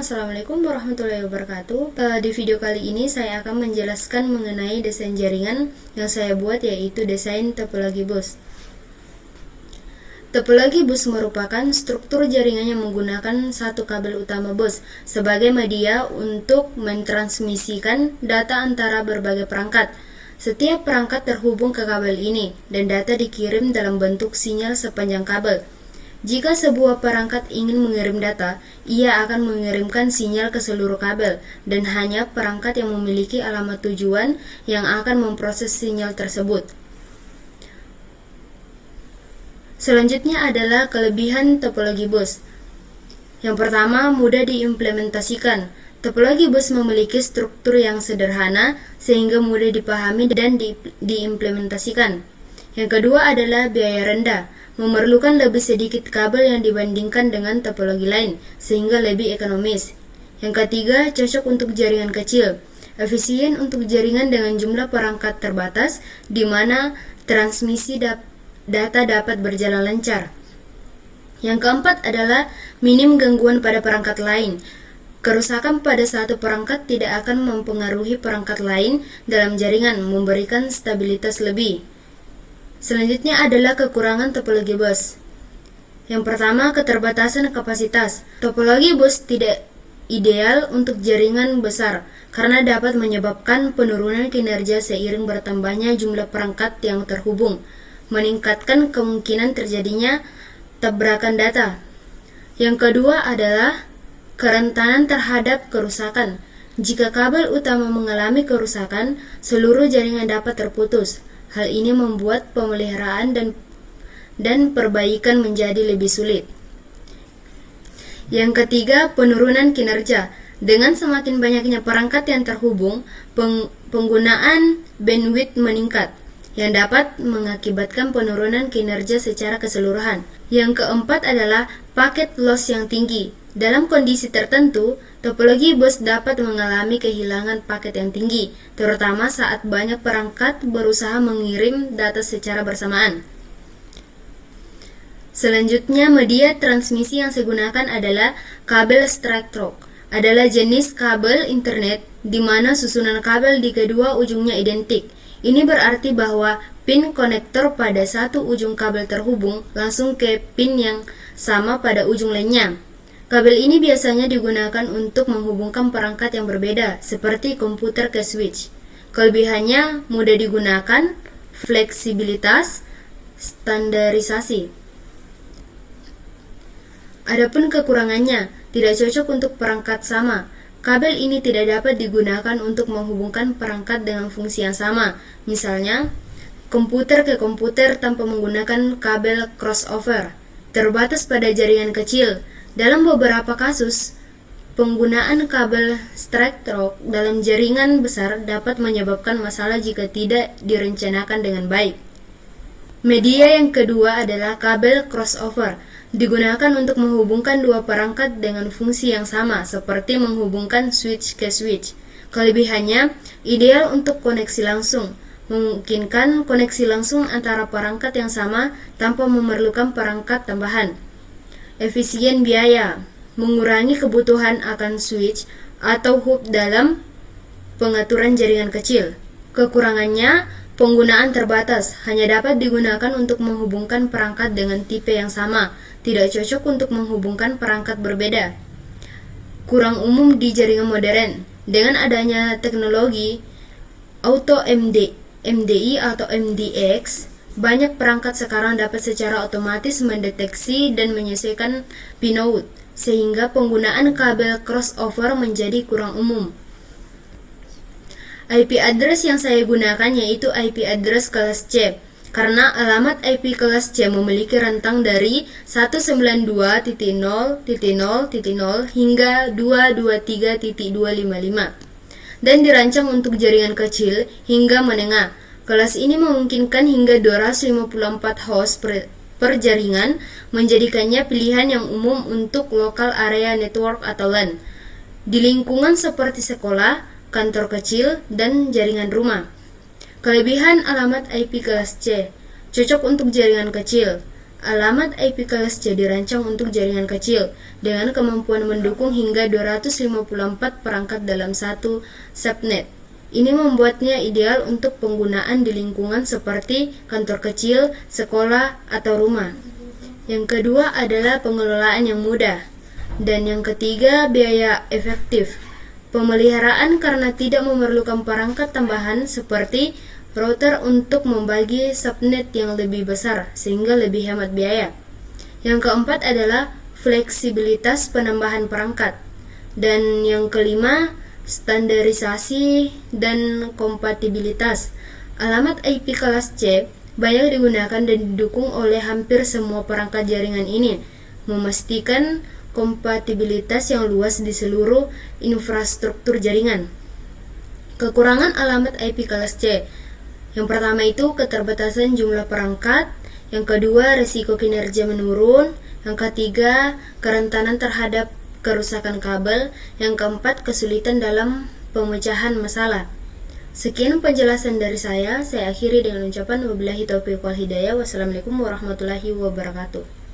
Assalamualaikum warahmatullahi wabarakatuh. Di video kali ini saya akan menjelaskan mengenai desain jaringan yang saya buat, yaitu desain topologi bus. Topologi bus merupakan struktur jaringan yang menggunakan satu kabel utama bus sebagai media untuk mentransmisikan data antara berbagai perangkat. Setiap perangkat terhubung ke kabel ini dan data dikirim dalam bentuk sinyal sepanjang kabel. Jika sebuah perangkat ingin mengirim data, ia akan mengirimkan sinyal ke seluruh kabel, dan hanya perangkat yang memiliki alamat tujuan yang akan memproses sinyal tersebut. Selanjutnya adalah kelebihan topologi bus. Yang pertama, mudah diimplementasikan. Topologi bus memiliki struktur yang sederhana sehingga mudah dipahami dan diimplementasikan. Yang kedua adalah biaya rendah. Memerlukan lebih sedikit kabel yang dibandingkan dengan topologi lain, sehingga lebih ekonomis. Yang ketiga, cocok untuk jaringan kecil. Efisien untuk jaringan dengan jumlah perangkat terbatas, di mana transmisi data dapat berjalan lancar. Yang keempat adalah minim gangguan pada perangkat lain. Kerusakan pada satu perangkat tidak akan mempengaruhi perangkat lain dalam jaringan, memberikan stabilitas lebih. Selanjutnya adalah kekurangan topologi bus. Yang pertama, keterbatasan kapasitas. Topologi bus tidak ideal untuk jaringan besar karena dapat menyebabkan penurunan kinerja seiring bertambahnya jumlah perangkat yang terhubung, meningkatkan kemungkinan terjadinya tabrakan data. Yang kedua adalah kerentanan terhadap kerusakan. Jika kabel utama mengalami kerusakan, seluruh jaringan dapat terputus. Hal ini membuat pemeliharaan dan perbaikan menjadi lebih sulit. Yang ketiga, penurunan kinerja. Dengan semakin banyaknya perangkat yang terhubung, penggunaan bandwidth meningkat, yang dapat mengakibatkan penurunan kinerja secara keseluruhan. Yang keempat adalah paket loss yang tinggi. Dalam kondisi tertentu, topologi bus dapat mengalami kehilangan paket yang tinggi, terutama saat banyak perangkat berusaha mengirim data secara bersamaan. Selanjutnya, media transmisi yang saya gunakan adalah kabel straight through. Adalah jenis kabel internet di mana susunan kabel di kedua ujungnya identik. Ini berarti bahwa pin konektor pada satu ujung kabel terhubung langsung ke pin yang sama pada ujung lainnya. Kabel ini biasanya digunakan untuk menghubungkan perangkat yang berbeda, seperti komputer ke switch. Kelebihannya mudah digunakan, fleksibilitas, standarisasi. Adapun kekurangannya, tidak cocok untuk perangkat sama. Kabel ini tidak dapat digunakan untuk menghubungkan perangkat dengan fungsi yang sama. Misalnya, komputer ke komputer tanpa menggunakan kabel crossover. Terbatas pada jaringan kecil. Dalam beberapa kasus, penggunaan kabel straight through dalam jaringan besar dapat menyebabkan masalah jika tidak direncanakan dengan baik. Media yang kedua adalah kabel crossover. Digunakan untuk menghubungkan dua perangkat dengan fungsi yang sama, seperti menghubungkan switch ke switch. Kelebihannya, ideal untuk koneksi langsung, memungkinkan koneksi langsung antara perangkat yang sama tanpa memerlukan perangkat tambahan. Efisien biaya, mengurangi kebutuhan akan switch atau hub dalam pengaturan jaringan kecil. Kekurangannya, penggunaan terbatas, hanya dapat digunakan untuk menghubungkan perangkat dengan tipe yang sama, tidak cocok untuk menghubungkan perangkat berbeda. Kurang umum di jaringan modern. Dengan adanya teknologi Auto MDI atau MDX, banyak perangkat sekarang dapat secara otomatis mendeteksi dan menyesuaikan pinout, sehingga penggunaan kabel crossover menjadi kurang umum. IP address yang saya gunakan yaitu IP address kelas C, karena alamat IP kelas C memiliki rentang dari 192.0.0.0 hingga 223.255, dan dirancang untuk jaringan kecil hingga menengah. Kelas ini memungkinkan hingga 254 host per jaringan, menjadikannya pilihan yang umum untuk local area network atau LAN, di lingkungan seperti sekolah, kantor kecil, dan jaringan rumah. Kelebihan alamat IP kelas C, cocok untuk jaringan kecil. Alamat IP kelas C dirancang untuk jaringan kecil dengan kemampuan mendukung hingga 254 perangkat dalam satu subnet. Ini membuatnya ideal untuk penggunaan di lingkungan seperti kantor kecil, sekolah, atau rumah. Yang kedua adalah pengelolaan yang mudah. Dan yang ketiga, biaya efektif. Pemeliharaan karena tidak memerlukan perangkat tambahan seperti router untuk membagi subnet yang lebih besar sehingga lebih hemat biaya. Yang keempat adalah fleksibilitas penambahan perangkat. Dan yang kelima, standarisasi dan kompatibilitas. Alamat IP kelas C banyak digunakan dan didukung oleh hampir semua perangkat jaringan ini, memastikan kompatibilitas yang luas di seluruh infrastruktur jaringan. Kekurangan alamat IP kelas C. Yang pertama itu keterbatasan jumlah perangkat, yang kedua risiko kinerja menurun, yang ketiga kerentanan terhadap kerusakan kabel, yang keempat kesulitan dalam pemecahan masalah. Sekian penjelasan dari saya akhiri dengan ucapan wabillahi taufiq wal hidayah. Wassalamualaikum warahmatullahi wabarakatuh.